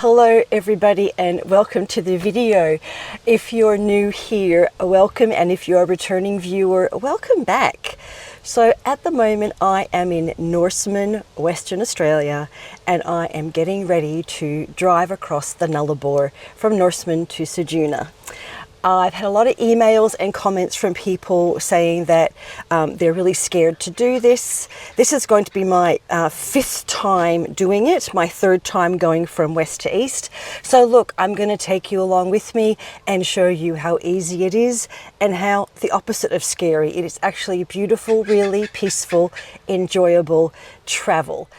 Hello everybody and welcome to the video. If you're new here, welcome, and if you're a returning viewer, welcome back. So at the moment I am in Norseman, Western Australia, and I am getting ready to drive across the Nullarbor from Norseman to Ceduna. I've had a lot of emails and comments from people saying that they're really scared to do this. This is going to be my fifth time doing it, my third time going from west to east. So look, I'm going to take you along with me and show you how easy it is and how the opposite of scary. It is actually beautiful, really peaceful, enjoyable travel.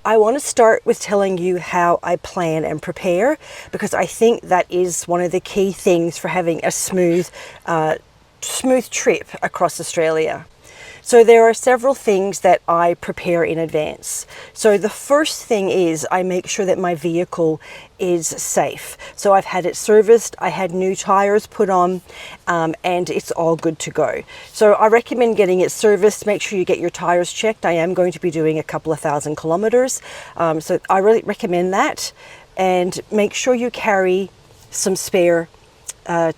I want to start with telling you how I plan and prepare, because I think that is one of the key things for having a smooth trip across Australia. So there are several things that I prepare in advance. So the first thing is I make sure that my vehicle is safe. So I've had it serviced, I had new tires put on, and it's all good to go. So I recommend getting it serviced. Make sure you get your tires checked. I am going to be doing a couple of thousand kilometers. So I really recommend that. And make sure you carry some spare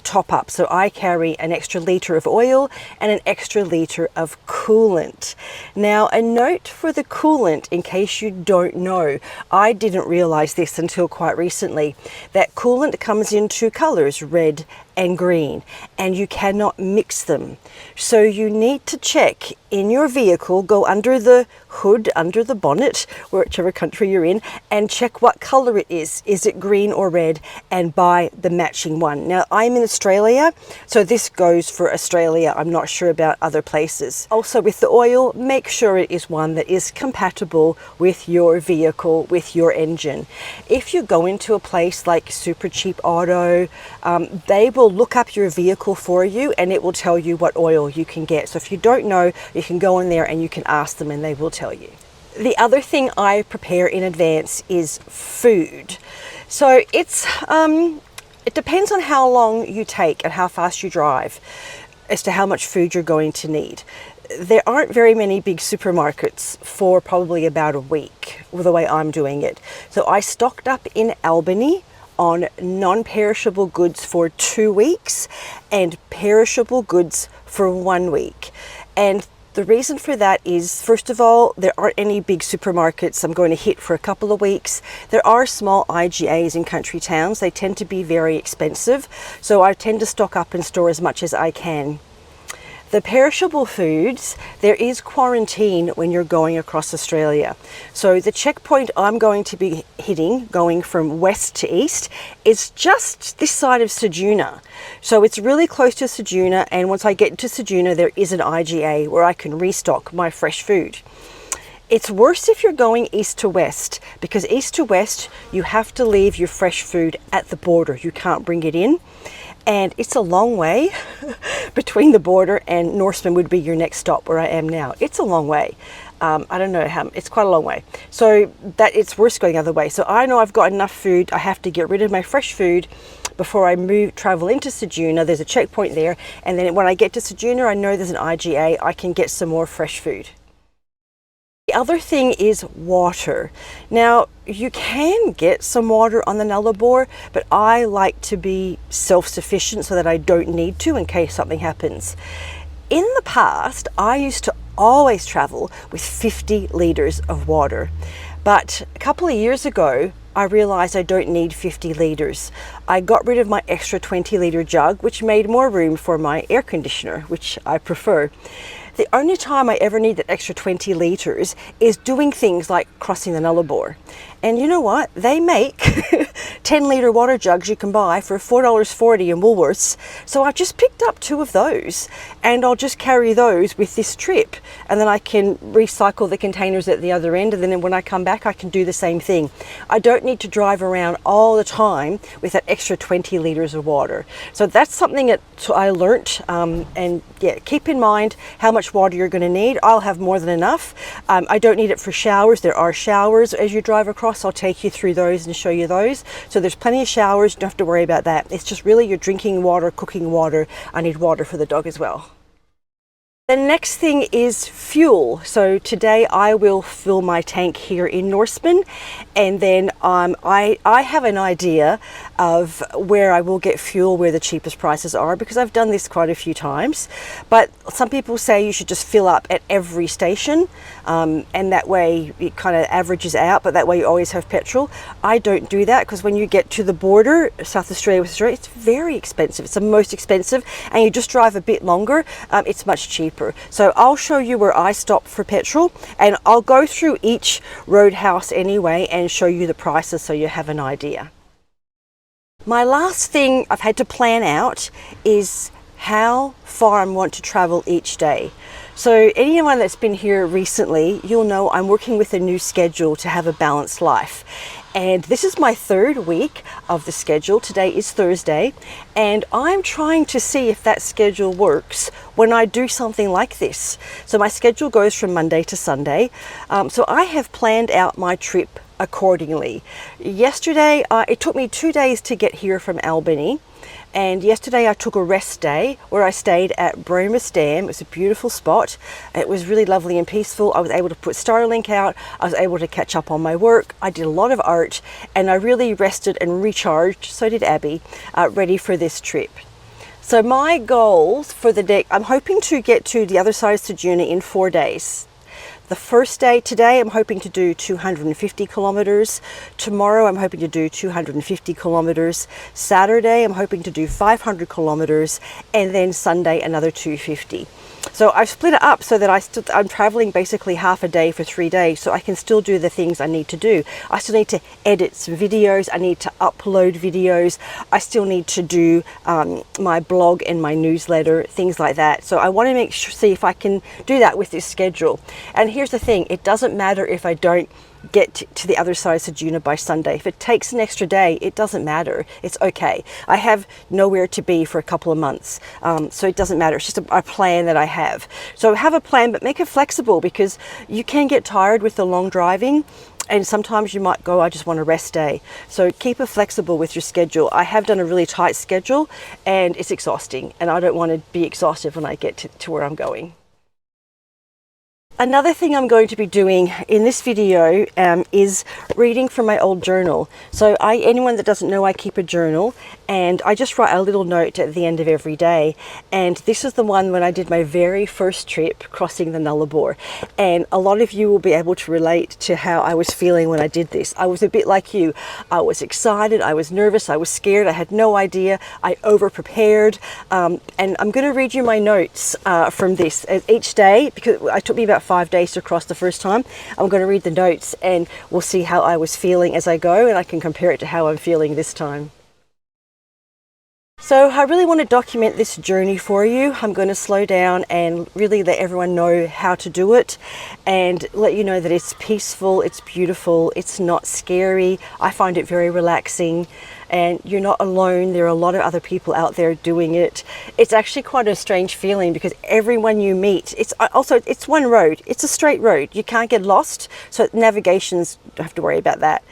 top up. So I carry an extra litre of oil and an extra litre of coolant. Now, a note for the coolant, in case you don't know, I didn't realize this until quite recently, that coolant comes in two colors, red and green, and you cannot mix them. So you need to check in your vehicle, go under the hood, under the bonnet, whichever country you're in, and check what color it is. Is it green or red? And buy the matching one. Now, I'm in Australia, so this goes for Australia. I'm not sure about other places. Also with the oil, make sure it is one that is compatible with your vehicle, with your engine. If you go into a place like Super Cheap Auto, they will look up your vehicle for you and it will tell you what oil you can get. So if you don't know, you can go in there and you can ask them and they will tell you. The other thing I prepare in advance is food. So it depends on how long you take and how fast you drive as to how much food you're going to need. There aren't very many big supermarkets for probably about a week the way I'm doing it. So I stocked up in Albany on non-perishable goods for 2 weeks and perishable goods for 1 week. And the reason for that is, first of all, there aren't any big supermarkets I'm going to hit for a couple of weeks. There are small IGAs in country towns. They tend to be very expensive, so I tend to stock up and store as much as I can. The perishable foods, there is quarantine when you're going across Australia. So the checkpoint I'm going to be hitting, going from west to east, is just this side of Ceduna. So it's really close to Ceduna, and once I get to Ceduna, there is an IGA where I can restock my fresh food. It's worse if you're going east to west, because east to west, you have to leave your fresh food at the border. You can't bring it in. And it's a long way between the border and Norseman would be your next stop where I am now. It's a long way. I don't know how, it's quite a long way. So that it's worse going the other way. So I know I've got enough food. I have to get rid of my fresh food before I travel into Ceduna. There's a checkpoint there. And then when I get to Ceduna, I know there's an IGA. I can get some more fresh food. The other thing is water. Now, you can get some water on the Nullarbor, but I like to be self-sufficient so that I don't need to in case something happens. In the past, I used to always travel with 50 litres of water. But a couple of years ago, I realized I don't need 50 litres. I got rid of my extra 20-litre jug, which made more room for my air conditioner, which I prefer. The only time I ever need that extra 20 litres is doing things like crossing the Nullarbor. And you know what? They make 10-litre water jugs you can buy for $4.40 in Woolworths. So I just picked up 2 of those, and I'll just carry those with this trip. And then I can recycle the containers at the other end, and then when I come back, I can do the same thing. I don't need to drive around all the time with that extra 20 litres of water. So that's something that I learnt, and yeah, keep in mind how much water you're going to need. I'll have more than enough. I don't need it for showers. There are showers as you drive across. I'll take you through those and show you those. So there's plenty of showers. You don't have to worry about that. It's just really your drinking water, cooking water. I need water for the dog as well. The next thing is fuel. So today I will fill my tank here in Norseman, and then I have an idea of where I will get fuel, where the cheapest prices are, because I've done this quite a few times. But some people say you should just fill up at every station, and that way it kind of averages out, but that way you always have petrol. I don't do that, because when you get to the border, South Australia with Australia, it's very expensive. It's the most expensive, and you just drive a bit longer, it's much cheaper. So I'll show you where I stop for petrol, and I'll go through each roadhouse anyway and show you the prices so you have an idea. My last thing I've had to plan out is how far I want to travel each day. So anyone that's been here recently, you'll know I'm working with a new schedule to have a balanced life. And this is my third week of the schedule. Today is Thursday, and I'm trying to see if that schedule works when I do something like this. So my schedule goes from Monday to Sunday. So I have planned out my trip accordingly. Yesterday, it took me 2 days to get here from Albany. And yesterday I took a rest day where I stayed at Bromus Dam. It was a beautiful spot. It was really lovely and peaceful. I was able to put Starlink out. I was able to catch up on my work. I did a lot of art, and I really rested and recharged. So did Abby, ready for this trip. So my goals for the day, I'm hoping to get to the other side of Ceduna in 4 days. The first day today, I'm hoping to do 250 kilometers. Tomorrow, I'm hoping to do 250 kilometers. Saturday, I'm hoping to do 500 kilometers. And then Sunday, another 250. So I've split it up so that I'm traveling basically half a day for 3 days, so I can still do the things I need to do. I still need to edit some videos. I need to upload videos. I still need to do my blog and my newsletter, things like that. So I want to see if I can do that with this schedule. And here's the thing, it doesn't matter if I don't get to the other side of Ceduna by Sunday. If it takes an extra day, it doesn't matter. It's okay. I have nowhere to be for a couple of months, so it doesn't matter. It's just a plan that I have. So have a plan, but make it flexible, because you can get tired with the long driving, and sometimes you might go, I just want a rest day. So keep it flexible with your schedule. I have done a really tight schedule, and it's exhausting, and I don't want to be exhausted when I get to where I'm going. Another thing I'm going to be doing in this video is reading from my old journal. So anyone that doesn't know, I keep a journal, and I just write a little note at the end of every day. And this is the one when I did my very first trip crossing the Nullarbor. And a lot of you will be able to relate to how I was feeling when I did this. I was a bit like you. I was excited, I was nervous, I was scared, I had no idea, I over-prepared. And I'm going to read you my notes from this each day, because it took me about 5 days to cross the first time. I'm going to read the notes, and we'll see how I was feeling as I go, and I can compare it to how I'm feeling this time. So I really want to document this journey for you. I'm going to slow down and really let everyone know how to do it, and let you know that it's peaceful, it's beautiful, it's not scary. I find it very relaxing, and you're not alone. There are a lot of other people out there doing it. It's actually quite a strange feeling, because everyone you meet, it's one road. It's a straight road. You can't get lost, so navigations, don't have to worry about that.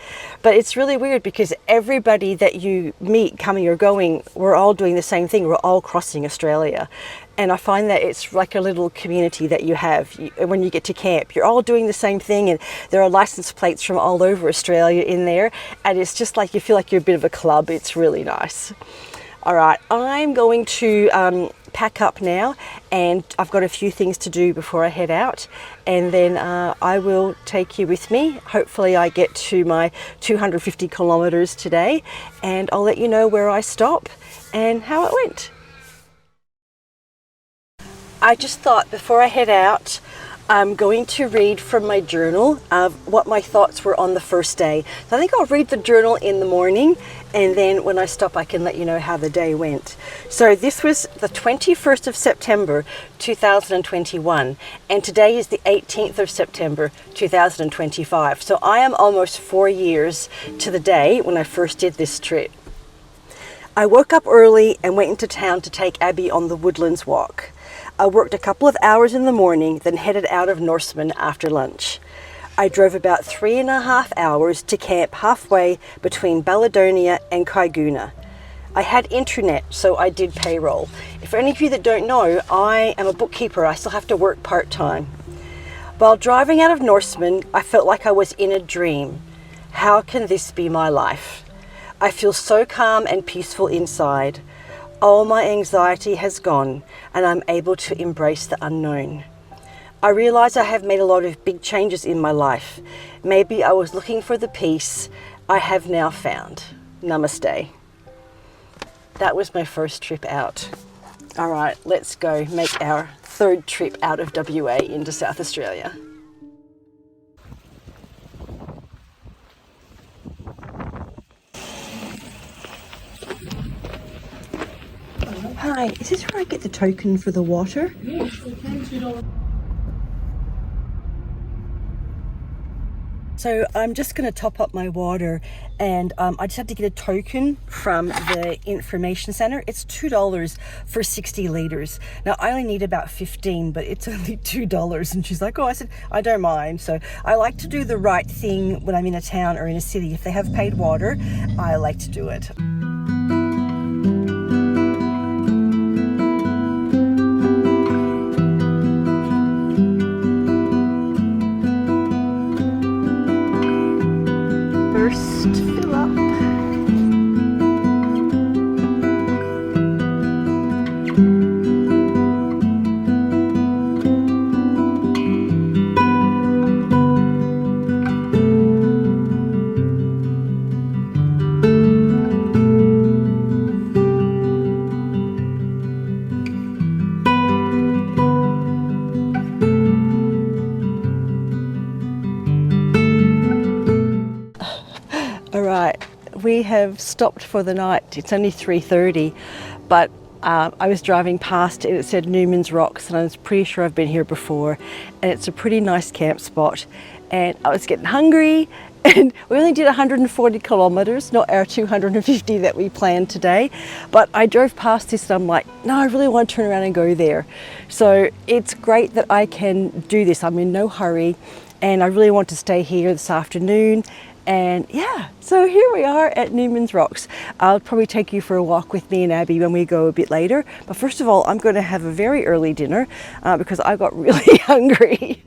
But it's really weird, because everybody that you meet coming or going, we're all doing the same thing. We're all crossing Australia. And I find that it's like a little community that you have when you get to camp. You're all doing the same thing, and there are license plates from all over Australia in there. And it's just like you feel like you're a bit of a club. It's really nice. All right, I'm going to pack up now, and I've got a few things to do before I head out. And then I will take you with me. Hopefully I get to my 250 kilometers today, and I'll let you know where I stop and how it went. I just thought before I head out, I'm going to read from my journal of what my thoughts were on the first day. So I think I'll read the journal in the morning, and then when I stop, I can let you know how the day went. So this was the 21st of September, 2021, and today is the 18th of September, 2025. So I am almost 4 years to the day when I first did this trip. I woke up early and went into town to take Abby on the Woodlands walk. I worked a couple of hours in the morning, then headed out of Norseman after lunch. I drove about 3.5 hours to camp halfway between Baladonia and Cocklebiddy. I had internet, so I did payroll. If any of you that don't know, I am a bookkeeper. I still have to work part-time. While driving out of Norseman, I felt like I was in a dream. How can this be my life? I feel so calm and peaceful inside. All my anxiety has gone, and I'm able to embrace the unknown. I realize I have made a lot of big changes in my life. Maybe I was looking for the peace I have now found. Namaste. That was my first trip out. All right, let's go make our third trip out of WA into South Australia. Hi, is this where I get the token for the water? Yes, $2. So I'm just going to top up my water, and I just have to get a token from the information center. It's $2 for 60 litres. Now I only need about 15, but it's only $2. And she's like, oh, I said, I don't mind. So I like to do the right thing when I'm in a town or in a city. If they have paid water, I like to do it. First fill up. All right, we have stopped for the night. It's only 3:30, but I was driving past it. It said Newman's Rocks, and I was pretty sure I've been here before. And it's a pretty nice camp spot. And I was getting hungry, and we only did 140 kilometers, not our 250 that we planned today. But I drove past this, and I'm like, no, I really want to turn around and go there. So it's great that I can do this. I'm in no hurry, and I really want to stay here this afternoon. And yeah, so here we are at Newman's Rocks. I'll probably take you for a walk with me and Abby when we go a bit later. But first of all, I'm going to have a very early dinner because I got really hungry.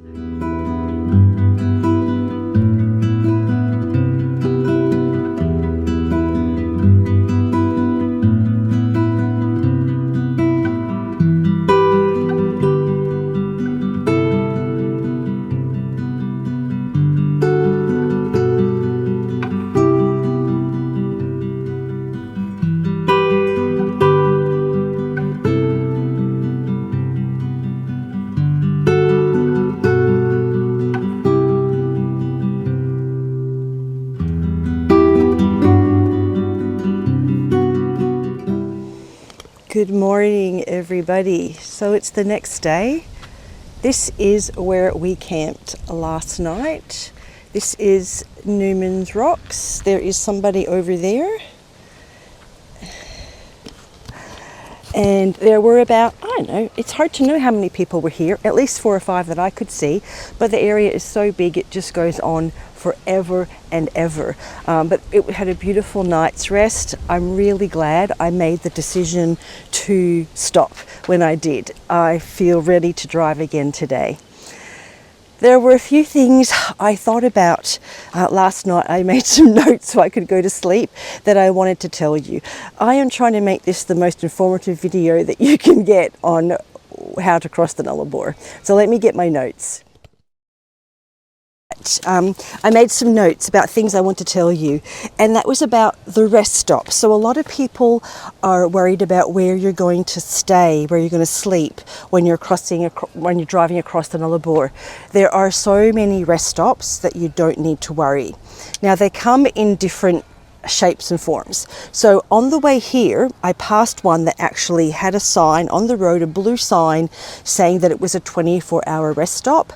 Good morning, everybody. So it's the next day. This is where we camped last night. This is Newman's Rocks. There is somebody over there. And there were about, I don't know, it's hard to know how many people were here, at least 4 or 5 that I could see, but the area is so big it just goes on forever and ever. But it had a beautiful night's rest. I'm really glad I made the decision to stop when I did. I feel ready to drive again today. There were a few things I thought about last night. I made some notes so I could go to sleep that I wanted to tell you. I am trying to make this the most informative video that you can get on how to cross the Nullarbor. So let me get my notes. I made some notes about things I want to tell you, and that was about the rest stop. So a lot of people are worried about where you're going to stay, where you're going to sleep when you're driving across the Nullarbor. There are so many rest stops that you don't need to worry. Now they come in different shapes and forms. So on the way here, I passed one that actually had a sign on the road, a blue sign saying that it was a 24-hour rest stop.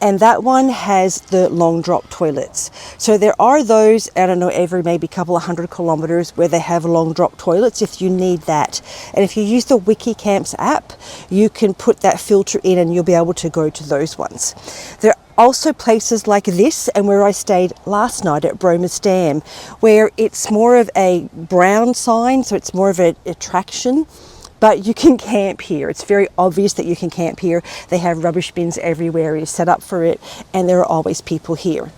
And that one has the long drop toilets. So there are those, I don't know, every maybe couple of 100 kilometers where they have long drop toilets if you need that. And if you use the WikiCamps app, you can put that filter in and you'll be able to go to those ones. There also places like this, and where I stayed last night at Bromas Dam, where it's more of a brown sign, so it's more of an attraction. But you can camp here. It's very obvious that you can camp here. They have rubbish bins everywhere. You're set up for it, and there are always people here.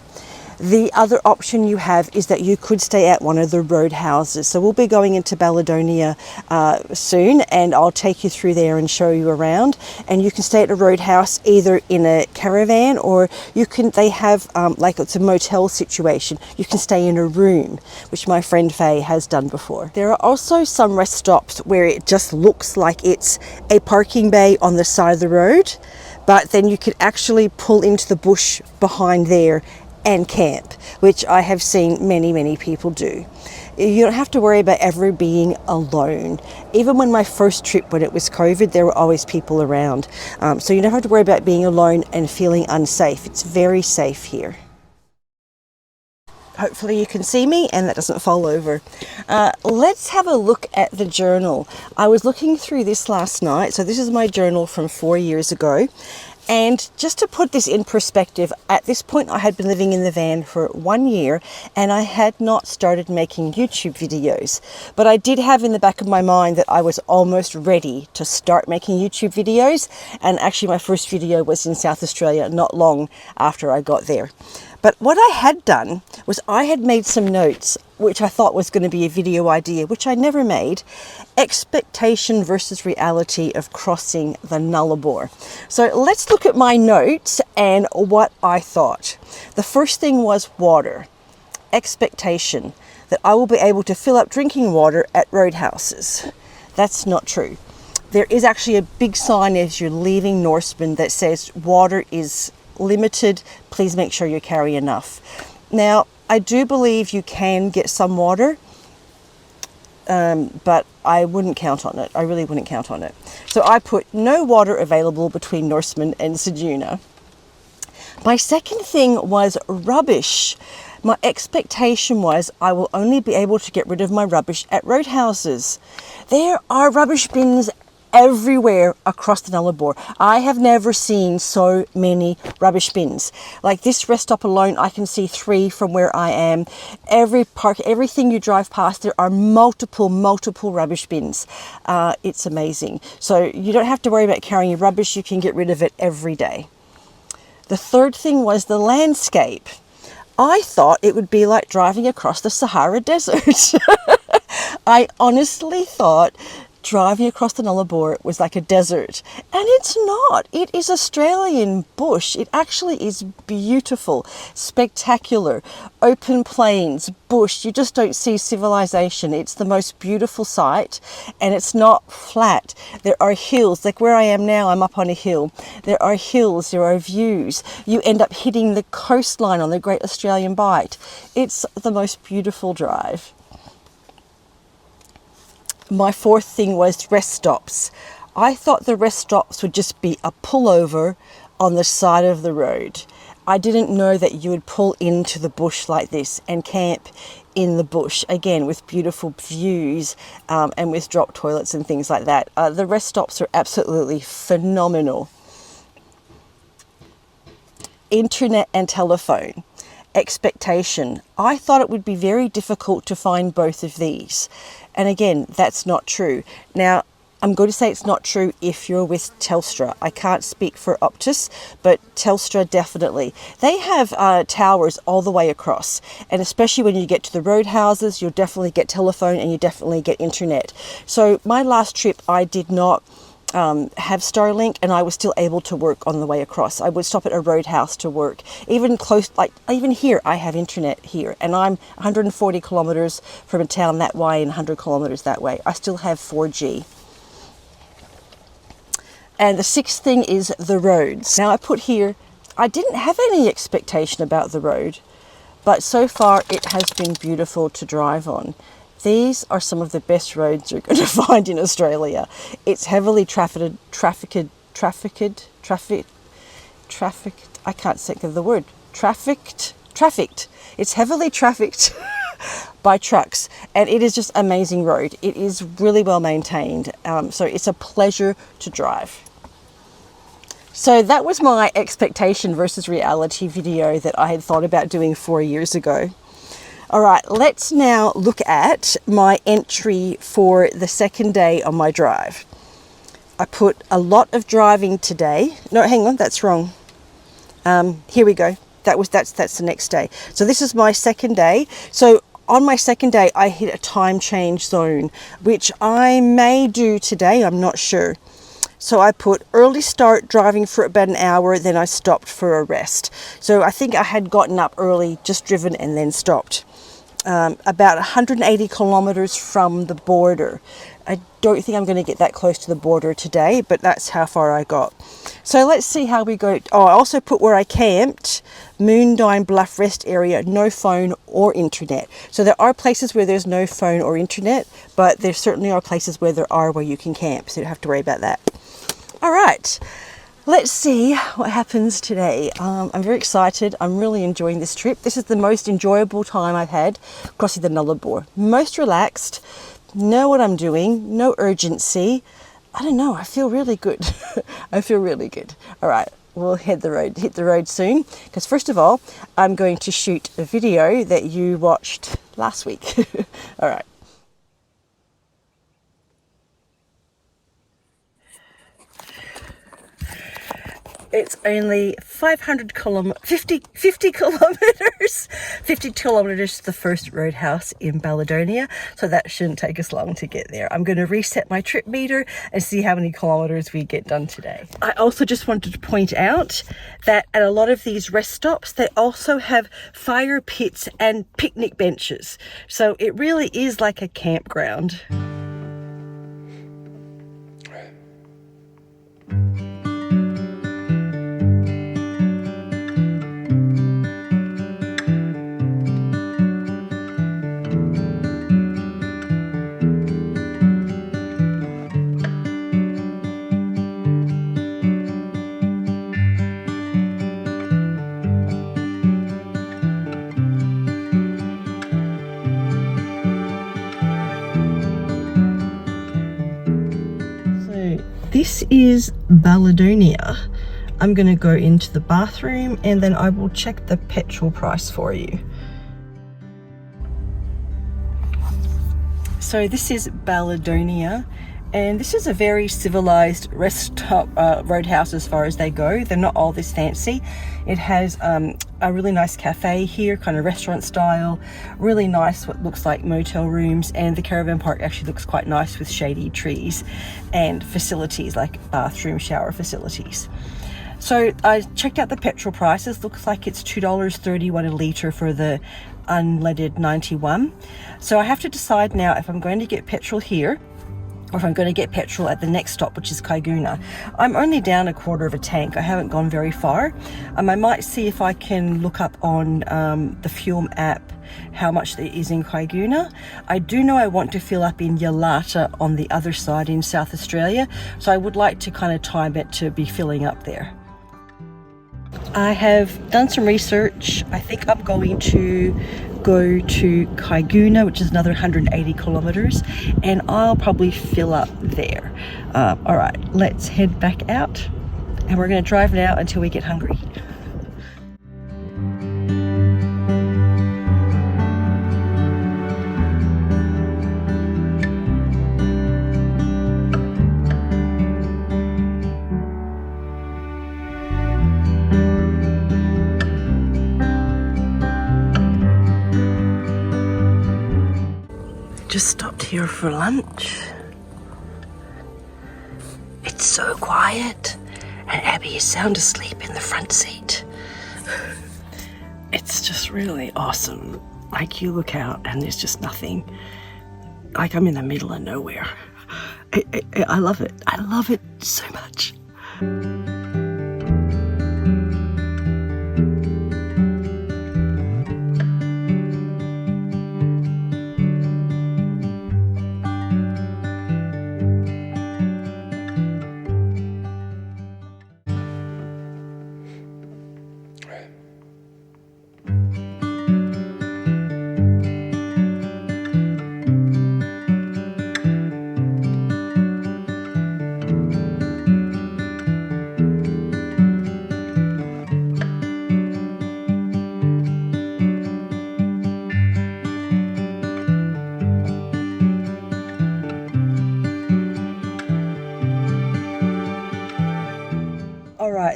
The other option you have is that you could stay at one of the roadhouses. So we'll be going into Baladonia soon, and I'll take you through there and show you around. And you can stay at a roadhouse either in a caravan, or you can. They have like it's a motel situation. You can stay in a room, which my friend Faye has done before. There are also some rest stops where it just looks like it's a parking bay on the side of the road, but then you could actually pull into the bush behind there and camp, which I have seen many people do. You don't have to worry about ever being alone. Even when my first trip, when it was COVID, there were always people around. So you don't have to worry about being alone and feeling unsafe. It's very safe here. Hopefully you can see me and that doesn't fall over. Let's have a look at the journal. I was looking through this last night. So this is my journal from 4 years ago. And just to put this in perspective, at this point I had been living in the van for 1 year and I had not started making YouTube videos. But I did have in the back of my mind that I was almost ready to start making YouTube videos. And actually my first video was in South Australia not long after I got there. But what I had done was I had made some notes, which I thought was going to be a video idea, which I never made. Expectation versus reality of crossing the Nullarbor. So let's look at my notes and what I thought. The first thing was water. Expectation that I will be able to fill up drinking water at roadhouses. That's not true. There is actually a big sign as you're leaving Norseman that says water is limited, please make sure you carry enough. Now, I do believe you can get some water, but I wouldn't count on it. I really wouldn't count on it. So I put no water available between Norseman and Ceduna. My second thing was rubbish. My expectation was I will only be able to get rid of my rubbish at roadhouses. There are rubbish bins everywhere across the Nullarbor. I have never seen so many rubbish bins. Like this rest stop alone, I can see 3 from where I am. Every park, everything you drive past, there are multiple rubbish bins. It's amazing. So you don't have to worry about carrying your rubbish. You can get rid of it every day. The third thing was the landscape. I thought it would be like driving across the Sahara Desert. I honestly thought driving across the Nullarbor was like a desert, and it's not. It is Australian bush. It actually is beautiful, spectacular, open plains, bush. You just don't see civilization. It's the most beautiful sight, and it's not flat. There are hills, like where I am now, I'm up on a hill. There are hills, there are views. You end up hitting the coastline on the Great Australian Bight. It's the most beautiful drive. My fourth thing was rest stops. I thought the rest stops would just be a pullover on the side of the road. I didn't know that you would pull into the bush like this and camp in the bush, again with beautiful views and with drop toilets and things like that. The rest stops are absolutely phenomenal. Internet and telephone. Expectation. I thought it would be very difficult to find both of these. And again, that's not true. Now, I'm going to say it's not true if you're with Telstra. I can't speak for Optus, but Telstra definitely. They have towers all the way across. And especially when you get to the roadhouses, you'll definitely get telephone and you definitely get internet. So my last trip, I did not have Starlink, and I was still able to work on the way across. I would stop at a roadhouse to work. Even close, like even here, I have internet here, and I'm 140 kilometers from a town that way and 100 kilometers that way. I still have 4G. And the sixth thing is the roads. Now I put here, I didn't have any expectation about the road, but so far it has been beautiful to drive on. These are some of the best roads you're going to find in Australia. It's heavily trafficked. I can't think of the word. Trafficked. It's heavily trafficked by trucks, and it is just amazing road. It is really well maintained, so it's a pleasure to drive. So that was my expectation versus reality video that I had thought about doing 4 years ago. All right, let's now look at my entry for the second day on my drive. I put a lot of driving today. No, hang on, that's wrong. Here we go. That's the next day. So this is my second day. So on my second day, I hit a time change zone, which I may do today. I'm not sure. So I put early start driving for about an hour, then I stopped for a rest. So I think I had gotten up early, just driven and then stopped. About 180 kilometers from the border. I don't think I'm going to get that close to the border today, but that's how far I got. So let's see how we go. Oh, I also put where I camped, Moondine Bluff Rest area, no phone or internet. So there are places where there's no phone or internet, but there certainly are places where there are where you can camp, so you don't have to worry about that. All right, let's see what happens today. I'm very excited. I'm really enjoying this trip. This is the most enjoyable time I've had crossing the Nullarbor. Most relaxed, know what I'm doing, no urgency. I don't know, I feel really good. I feel really good. All right, we'll hit the road soon, because first of all, I'm going to shoot a video that you watched last week. All right. It's only 50 kilometers, 50 kilometers to the first roadhouse in Baladonia. So that shouldn't take us long to get there. I'm going to reset my trip meter and see how many kilometers we get done today. I also just wanted to point out that at a lot of these rest stops, they also have fire pits and picnic benches. So it really is like a campground. This is Baladonia. I'm going to go into the bathroom and then I will check the petrol price for you. So this is Baladonia, and this is a very civilized rest stop, roadhouse as far as they go. They're not all this fancy. It has a really nice cafe here, kind of restaurant style, really nice what looks like motel rooms, and the caravan park actually looks quite nice with shady trees and facilities like bathroom, shower facilities. So I checked out the petrol prices. Looks like it's $2.31 a litre for the unleaded 91. So I have to decide now if I'm going to get petrol here or if I'm going to get petrol at the next stop, which is Ceduna. I'm only down a quarter of a tank. I haven't gone very far. I might see if I can look up on the Fuel app how much there is in Ceduna. I do know I want to fill up in Yalata on the other side in South Australia, so I would like to kind of time it to be filling up there. I have done some research. I think I'm going to go to Ceduna, which is another 180 kilometers, and I'll probably fill up there. All right, let's head back out, and we're going to drive now until we get hungry. Just stopped here for lunch. It's so quiet, and Abby is sound asleep in the front seat. It's just really awesome. Like, you look out and there's just nothing. Like, I'm in the middle of nowhere. I love it. I love it so much.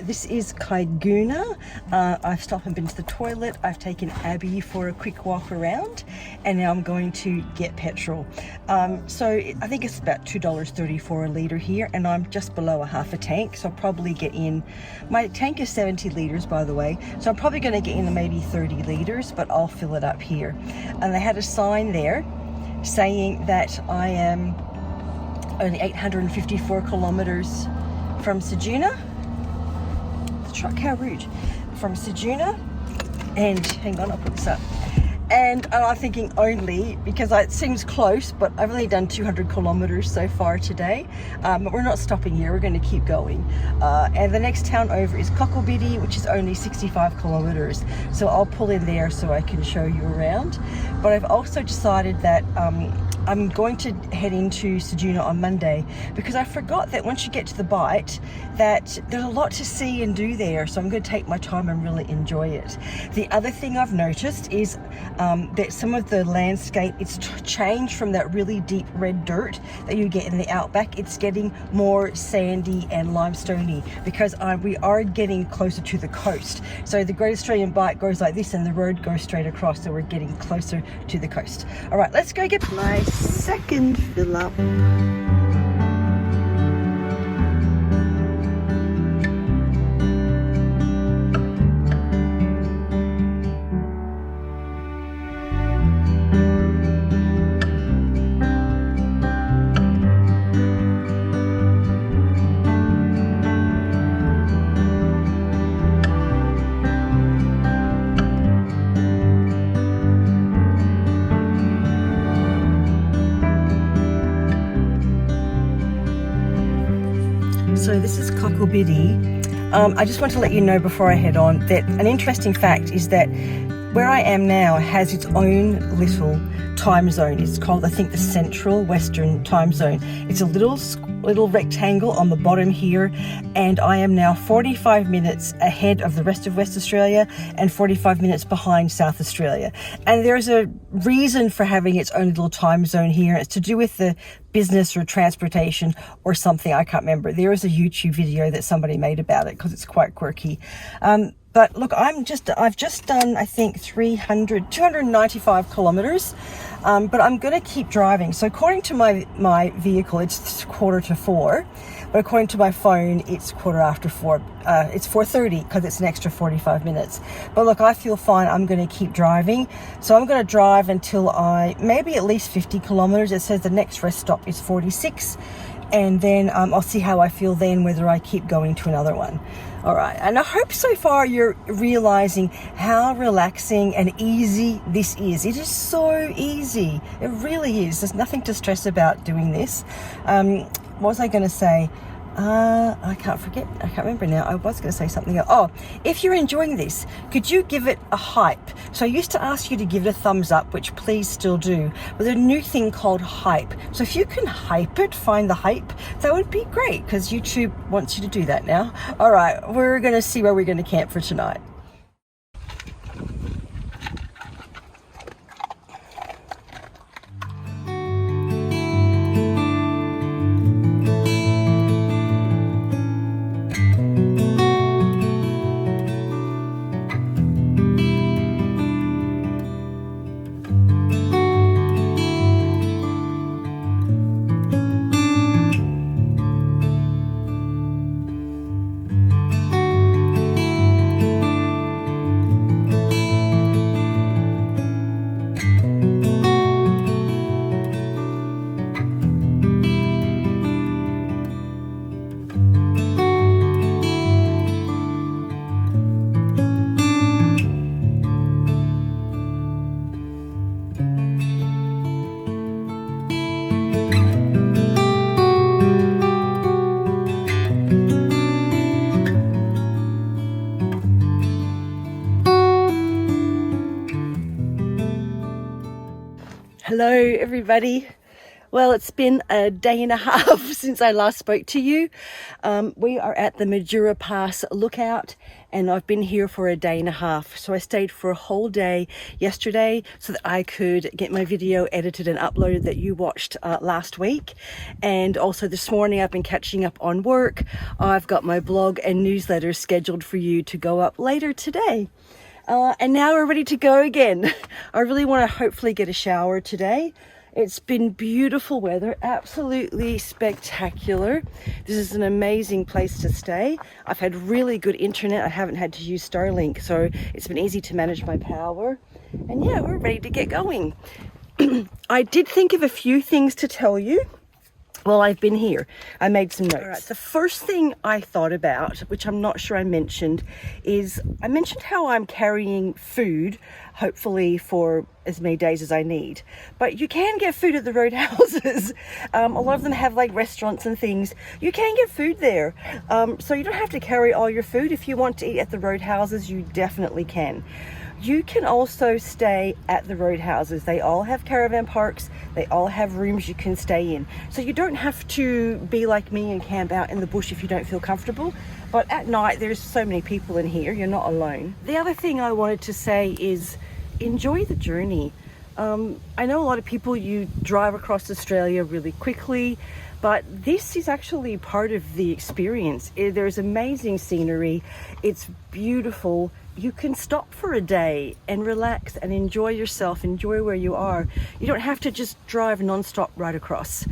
this is Ceduna. I've stopped and been to the toilet. I've taken Abby for a quick walk around, and now I'm going to get petrol. So I think it's about $2.30 for a litre here, and I'm just below a half a tank, so I'll probably get in. My tank is 70 litres, by the way, so I'm probably going to get in maybe 30 litres, but I'll fill it up here. And they had a sign there saying that I am only 854 kilometres from Ceduna. The truck, how rude. From Ceduna, and hang on, I'll put this up. And I'm thinking only because it seems close, but I've only done 200 kilometers so far today. But we're not stopping here, we're going to keep going. And the next town over is Cocklebiddy, which is only 65 kilometers. So I'll pull in there so I can show you around. But I've also decided that I'm going to head into Ceduna on Monday, because I forgot that once you get to the Bight that there's a lot to see and do there, so I'm going to take my time and really enjoy it. The other thing I've noticed is that some of the landscape, it's changed from that really deep red dirt that you get in the outback. It's getting more sandy and limestoney because we are getting closer to the coast. So the Great Australian Bight goes like this and the road goes straight across, so we're getting closer to the coast. All right, let's go get my second fill up. So this is Cocklebiddy. I just want to let you know before I head on that an interesting fact is that where I am now has its own little time zone. It's called, I think, the Central Western Time Zone. It's a little rectangle on the bottom here, and I am now 45 minutes ahead of the rest of West Australia and 45 minutes behind South Australia. And there's a reason for having its own little time zone here. It's to do with the business or transportation or something, I can't remember. There is a YouTube video that somebody made about it because it's quite quirky. But look, I've just done, I think, 295 kilometers, but I'm going to keep driving. So according to my vehicle, it's 3:45, but according to my phone, it's 4:15. It's 4:30 because it's an extra 45 minutes. But look, I feel fine. I'm going to keep driving. So I'm going to drive until maybe at least 50 kilometers. It says the next rest stop is 46. And then I'll see how I feel then, whether I keep going to another one. All right, and I hope so far you're realizing how relaxing and easy this is. It is so easy. It really is. There's nothing to stress about doing this. What was I going to say? I can't remember now. I was going to say something else. Oh, if you're enjoying this, could you give it a hype? So I used to ask you to give it a thumbs up, which please still do. But there's a new thing called hype. So if you can hype it, find the hype, that would be great, because YouTube wants you to do that now. All right, we're going to see where we're going to camp for tonight. Hello everybody. Well, it's been a day and a half since I last spoke to you. We are at the Madura Pass lookout, and I've been here for a day and a half. So I stayed for a whole day yesterday so that I could get my video edited and uploaded that you watched last week. And also this morning I've been catching up on work. I've got my blog and newsletter scheduled for you to go up later today. And now we're ready to go again. I really want to hopefully get a shower today. It's been beautiful weather, absolutely spectacular. This is an amazing place to stay. I've had really good internet. I haven't had to use Starlink, so it's been easy to manage my power. And yeah, we're ready to get going. I did think of a few things to tell you while I've been here. I made some notes. All right, the first thing I thought about, which I'm not sure I mentioned, is I mentioned how I'm carrying food, hopefully for as many days as I need. But you can get food at the roadhouses. A lot of them have like restaurants and things. You can get food there. So you don't have to carry all your food. If you want to eat at the roadhouses, you definitely can. You can also stay at the roadhouses. They all have caravan parks. They all have rooms you can stay in. So you don't have to be like me and camp out in the bush if you don't feel comfortable. But at night, there's so many people in here. You're not alone. The other thing I wanted to say is enjoy the journey. I know a lot of people, you drive across Australia really quickly, but this is actually part of the experience. There's amazing scenery. It's beautiful. You can stop for a day and relax and enjoy yourself, enjoy where you are. You don't have to just drive non-stop right across.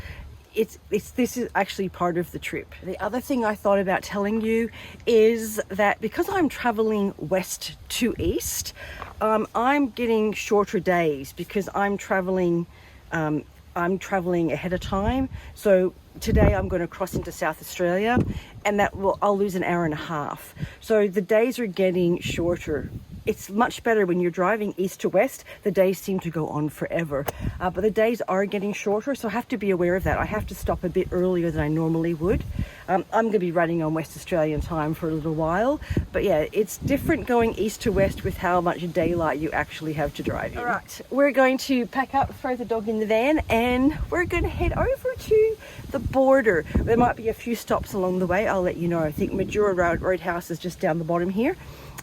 This is actually part of the trip. The other thing I thought about telling you is that because I'm traveling west to east, I'm getting shorter days because I'm traveling ahead of time. So today I'm going to cross into South Australia, and I'll lose an hour and a half. So the days are getting shorter. It's much better when you're driving east to west. The days seem to go on forever, but the days are getting shorter, so I have to be aware of that. I have to stop a bit earlier than I normally would. I'm going to be running on West Australian time for a little while, but yeah, it's different going east to west with how much daylight you actually have to drive in. All right, we're going to pack up, throw the dog in the van, and we're going to head over to the border. There might be a few stops along the way. I'll let you know. I think Madura Roadhouse is just down the bottom here,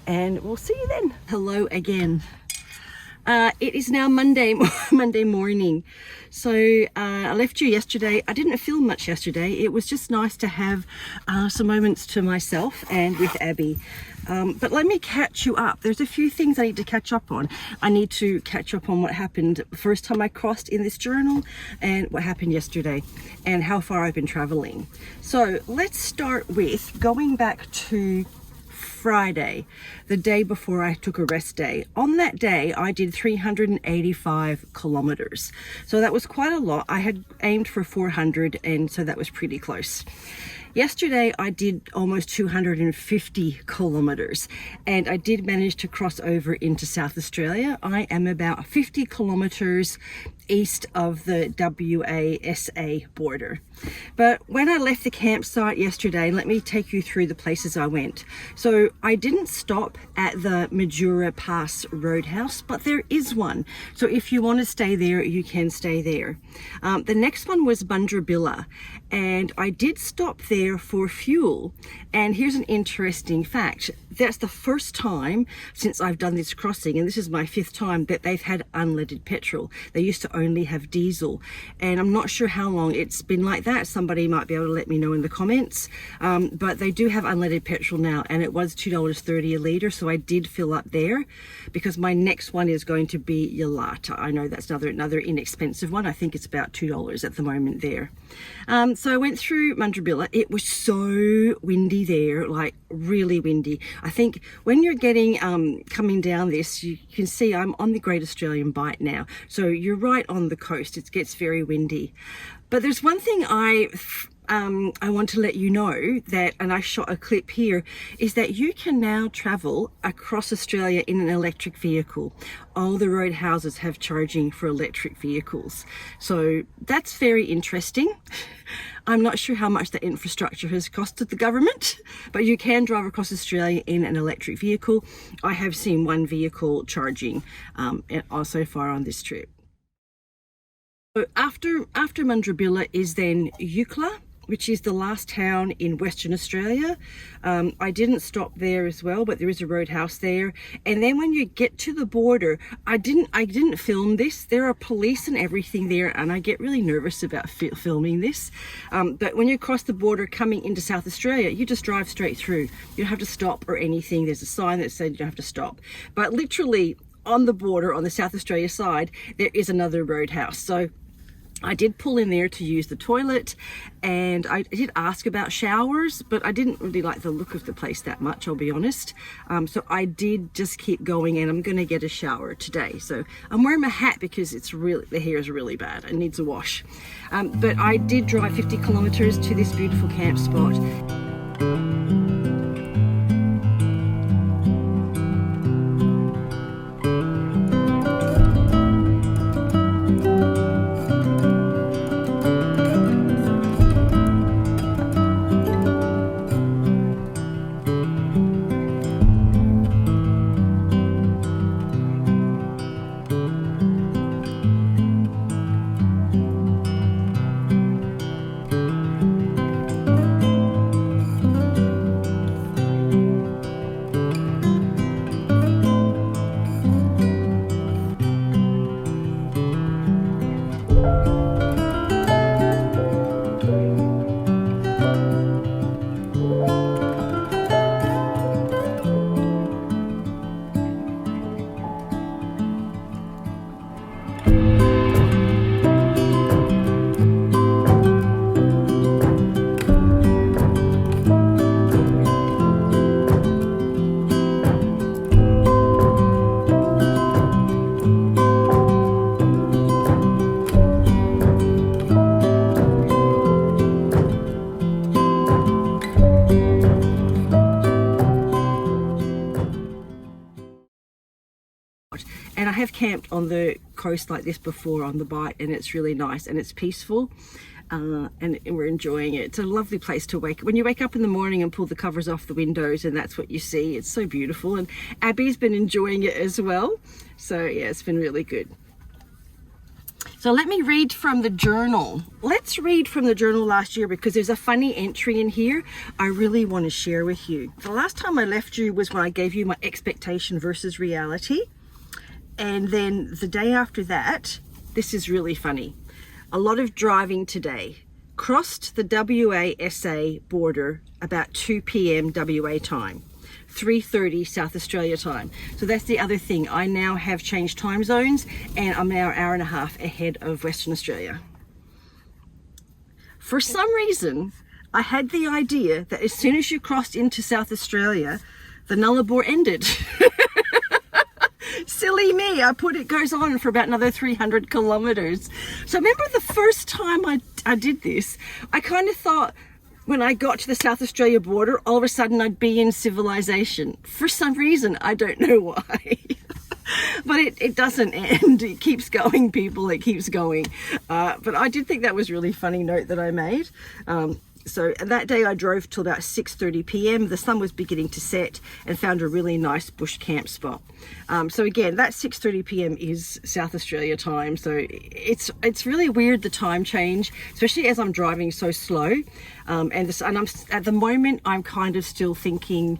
and we'll see you then. Hello again. It is now Monday morning. So I left you yesterday. I didn't film much yesterday. It was just nice to have some moments to myself and with Abby. But let me catch you up. There's a few things I need to catch up on. I need to catch up on what happened the first time I crossed in this journal and what happened yesterday and how far I've been traveling. So let's start with going back to Friday, the day before I took a rest day. On that day, I did 385 kilometers. So that was quite a lot. I had aimed for 400, and so that was pretty close. Yesterday, I did almost 250 kilometers, and I did manage to cross over into South Australia. I am about 50 kilometers east of the WA-SA border. But when I left the campsite yesterday, let me take you through the places I went. So I didn't stop at the Madura Pass Roadhouse, but there is one. So if you want to stay there, you can stay there. The next one was Bundrabilla, and I did stop there for fuel. And here's an interesting fact. That's the first time since I've done this crossing, and this is my 5th time, that they've had unleaded petrol. They used to only have diesel, and I'm not sure how long it's been like that. Somebody might be able to let me know in the comments, but they do have unleaded petrol now, and it was $2.30 a litre, so I did fill up there because my next one is going to be Yalata. I know that's another inexpensive one. I think it's about $2 at the moment there. So I went through Bundrabilla. It was so windy there, like really windy. I think when you're getting coming down this, you can see I'm on the Great Australian Bight now, so you're right on the coast. It gets very windy. But there's one thing I want to let you know that, and I shot a clip here, is that you can now travel across Australia in an electric vehicle. All the roadhouses have charging for electric vehicles. So that's very interesting. I'm not sure how much the infrastructure has costed the government, but you can drive across Australia in an electric vehicle. I have seen one vehicle charging so far on this trip. So after Bundrabilla is then Eucla. which is the last town in Western Australia. I didn't stop there as well, but there is a roadhouse there. And then when you get to the border, I didn't film this. There are police and everything there, and I get really nervous about filming this. But when you cross the border coming into South Australia, you just drive straight through. You don't have to stop or anything. There's a sign that says you don't have to stop. But literally on the border, on the South Australia side, there is another roadhouse. So I did pull in there to use the toilet, and I did ask about showers, but I didn't really like the look of the place that much, I'll be honest. So I did just keep going, and I'm going to get a shower today. So I'm wearing my hat because the hair is really bad and needs a wash. But I did drive 50 kilometers to this beautiful camp spot. And I have camped on the coast like this before on the Bight, and it's really nice and it's peaceful, and we're enjoying it. It's a lovely place to when you wake up in the morning and pull the covers off the windows, and that's what you see. It's so beautiful, and Abby's been enjoying it as well. So yeah, it's been really good. So let me read from the journal. Let's read from the journal last year, because there's a funny entry in here I really want to share with you. The last time I left you was when I gave you my expectation versus reality. And then the day after that, this is really funny. A lot of driving today. Crossed the WA-SA border about 2 p.m. WA time. 3:30 South Australia time. So that's the other thing. I now have changed time zones, and I'm now an hour and a half ahead of Western Australia. For some reason, I had the idea that as soon as you crossed into South Australia, the Nullarbor ended. Silly me, it goes on for about another 300 kilometers. So I remember the first time I did this, I kind of thought when I got to the South Australia border, all of a sudden I'd be in civilization. For some reason, I don't know why. But it doesn't end. It keeps going, people. It keeps going. But I did think that was a really funny note that I made. So that day I drove till about 6:30 p.m. The sun was beginning to set, and found a really nice bush camp spot. So again, that 6:30 p.m. is South Australia time. So it's really weird, the time change, especially as I'm driving so slow. And I'm at the moment I'm kind of still thinking,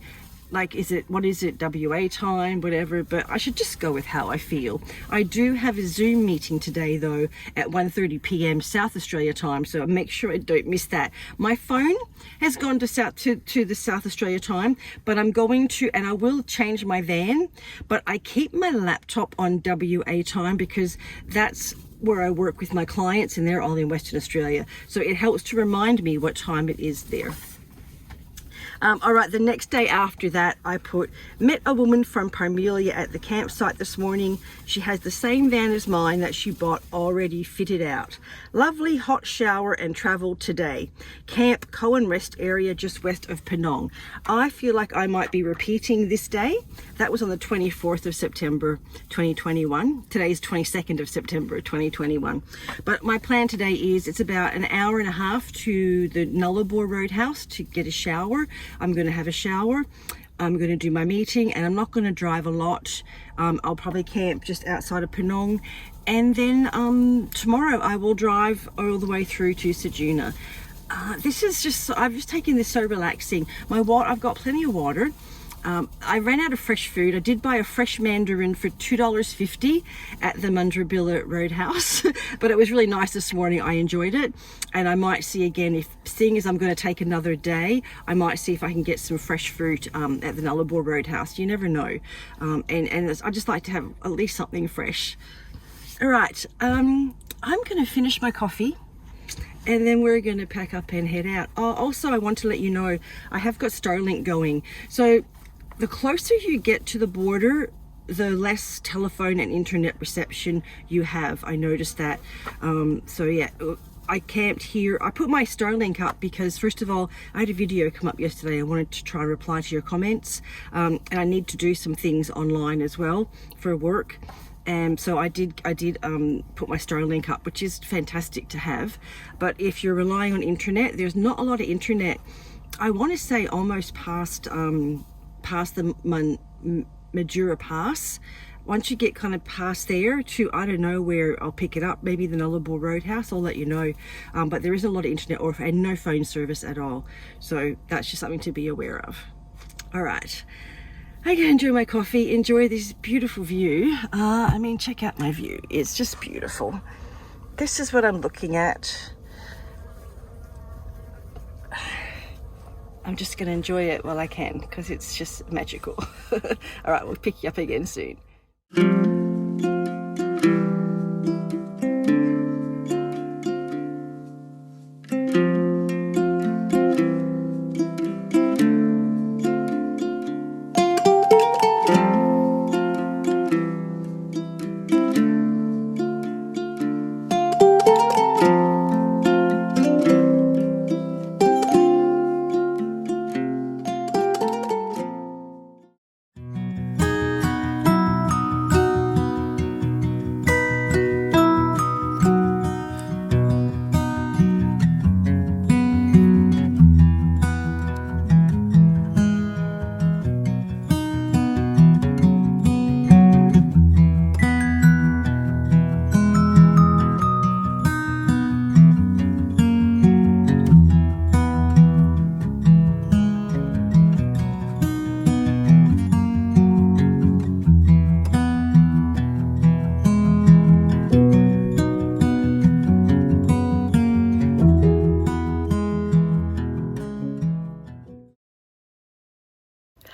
like, what is it, WA time, whatever, but I should just go with how I feel. I do have a Zoom meeting today though at 1:30 p.m. South Australia time, so make sure I don't miss that. My phone has gone to the South Australia time, but I'm going to, and I will change my van, but I keep my laptop on WA time because that's where I work with my clients, and they're all in Western Australia, so it helps to remind me what time it is there. All right, the next day after that, I met a woman from Parmelia at the campsite this morning. She has the same van as mine that she bought already fitted out. Lovely hot shower and travel today. Camp Cohen Rest area just west of Penong. I feel like I might be repeating this day. That was on the 24th of September 2021. Today's 22nd of September 2021. But my plan today is it's about an hour and a half to the Nullarbor Roadhouse to get a shower. I'm going to have a shower, I'm going to do my meeting, and I'm not going to drive a lot. I'll probably camp just outside of Penong, and then tomorrow I will drive all the way through to Ceduna. This is just, I've just taken this so relaxing. I've got plenty of water. I ran out of fresh food. I did buy a fresh mandarin for $2.50 at the Madura Roadhouse, but it was really nice this morning. I enjoyed it, and I might see again, seeing as I'm going to take another day, I might see if I can get some fresh fruit at the Nullarbor Roadhouse. You never know, and I just like to have at least something fresh. All right, I'm going to finish my coffee, and then we're going to pack up and head out. Also, I want to let you know I have got Starlink going. So the closer you get to the border, the less telephone and internet reception you have. I noticed that. So yeah, I camped here. I put my Starlink up because, first of all, I had a video come up yesterday. I wanted to try and reply to your comments, and I need to do some things online as well for work. And so I did put my Starlink up, which is fantastic to have. But if you're relying on internet, there's not a lot of internet. I want to say almost past the Madura Pass. Once you get kind of past there to, I don't know where I'll pick it up, maybe the Nullarbor Roadhouse, I'll let you know. But there isn't a lot of internet and no phone service at all. So that's just something to be aware of. All right. I can enjoy my coffee, enjoy this beautiful view. I mean, check out my view. It's just beautiful. This is what I'm looking at. I'm just going to enjoy it while I can because it's just magical. All right, we'll pick you up again soon.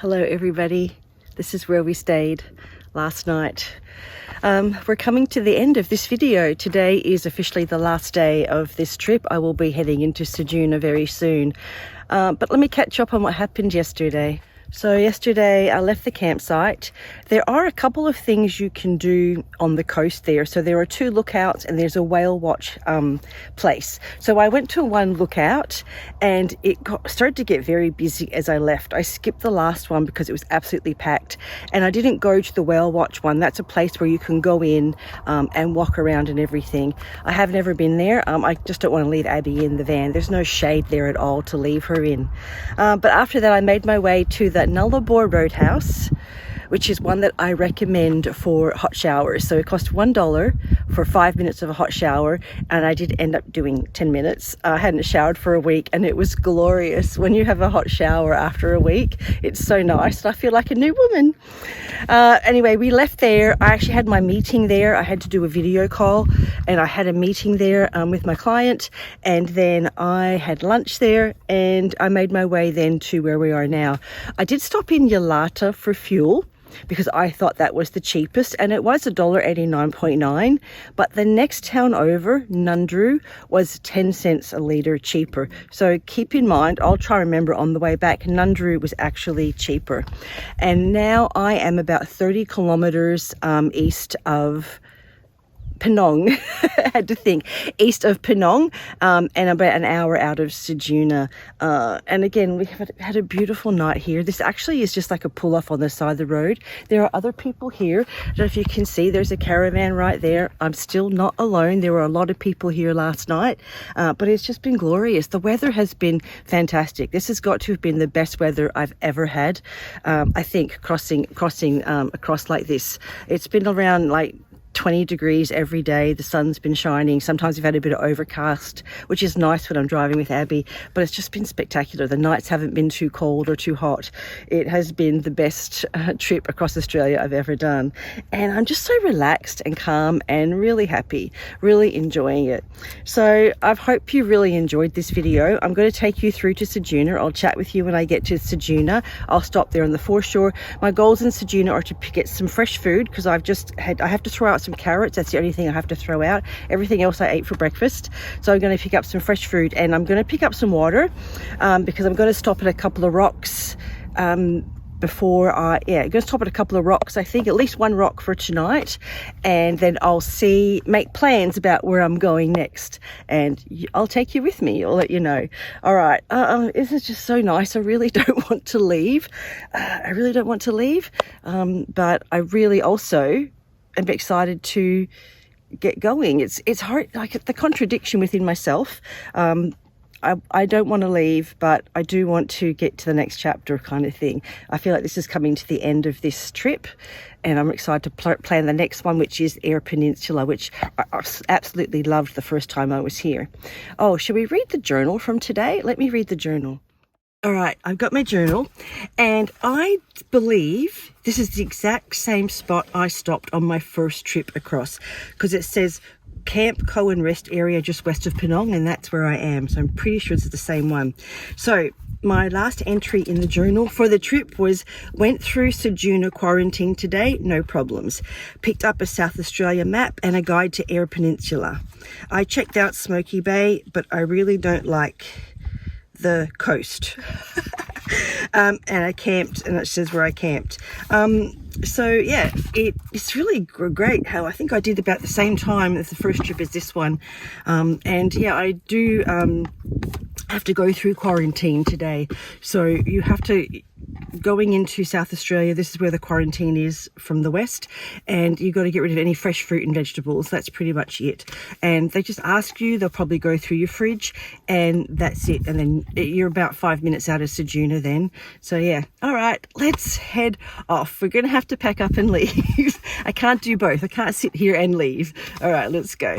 Hello everybody, this is where we stayed last night. We're coming to the end of this video. Today is officially the last day of this trip. I will be heading into Ceduna very soon. But let me catch up on what happened yesterday. So yesterday I left the campsite. There are a couple of things you can do on the coast there. So there are 2 lookouts and there's a whale watch place. So I went to one lookout and it started to get very busy as I left. I skipped the last one because it was absolutely packed, and I didn't go to the whale watch one. That's a place where you can go in and walk around and everything. I have never been there. I just don't want to leave Abby in the van. There's no shade there at all to leave her in. But after that I made my way to the Nullarbor Roadhouse, which is one that I recommend for hot showers. So it cost $1 for 5 minutes of a hot shower, and I did end up doing 10 minutes. I hadn't showered for a week and it was glorious. When you have a hot shower after a week, it's so nice. I feel like a new woman. Anyway, we left there. I actually had my meeting there. I had to do a video call and I had a meeting there with my client, and then I had lunch there and I made my way then to where we are now. I did stop in Yalata for fuel because I thought that was the cheapest, and it was $1.89.9, but the next town over, Nundru, was 10 cents a litre cheaper. So keep in mind, I'll try to remember on the way back, Nundru was actually cheaper. And now I am about 30 kilometres east of Penang. I had to think, east of Penang, and about an hour out of Ceduna. And again, we had a beautiful night here. This actually is just like a pull off on the side of the road. There are other people here. I don't know if you can see, there's a caravan right there. I'm still not alone. There were a lot of people here last night, but it's just been glorious. The weather has been fantastic. This has got to have been the best weather I've ever had. I think crossing across like this. It's been around like 20 degrees every day. The sun's been shining. Sometimes we've had a bit of overcast, which is nice when I'm driving with Abby, but it's just been spectacular. The nights haven't been too cold or too hot. It has been the best trip across Australia I've ever done. And I'm just so relaxed and calm and really happy, really enjoying it. So I hope you really enjoyed this video. I'm going to take you through to Ceduna. I'll chat with you when I get to Ceduna. I'll stop there on the foreshore. My goals in Ceduna are to get some fresh food, because I have to throw out some carrots. That's the only thing I have to throw out. Everything else I ate for breakfast. So I'm going to pick up some fresh food, and I'm going to pick up some water because I'm going to stop at a couple of rocks before I'm going to stop at a couple of rocks, I think, at least one rock for tonight, and then I'll make plans about where I'm going next, and I'll take you with me. I'll let you know. All right. This is just so nice. I really don't want to leave. But I really also am excited to get going. It's hard, like the contradiction within myself. I don't want to leave, but I do want to get to the next chapter kind of thing. I feel like this is coming to the end of this trip, and I'm excited to plan the next one, which is Eyre Peninsula, which I absolutely loved the first time I was here. Oh, should we read the journal from today? Let me read the journal. All right, I've got my journal, and I believe this is the exact same spot I stopped on my first trip across, because it says Camp Cohen Rest Area just west of Penong, and that's where I am. So I'm pretty sure it's the same one. So my last entry in the journal for the trip was: went through Ceduna quarantine today, no problems. Picked up a South Australia map and a guide to Eyre Peninsula. I checked out Smoky Bay, but I really don't like the coast. And I camped, and it says where I camped. So yeah, it's really great how I think I did about the same time as the first trip as this one. And yeah, I do have to go through quarantine today. So you have to, going into South Australia, this is where the quarantine is from the west, and you've got to get rid of any fresh fruit and vegetables. That's pretty much it. And they just ask you, they'll probably go through your fridge, and that's it. And then you're about 5 minutes out of Ceduna then. So yeah, all right, let's head off. We're going to have to pack up and leave. I can't do both. I can't sit here and leave. All right, let's go.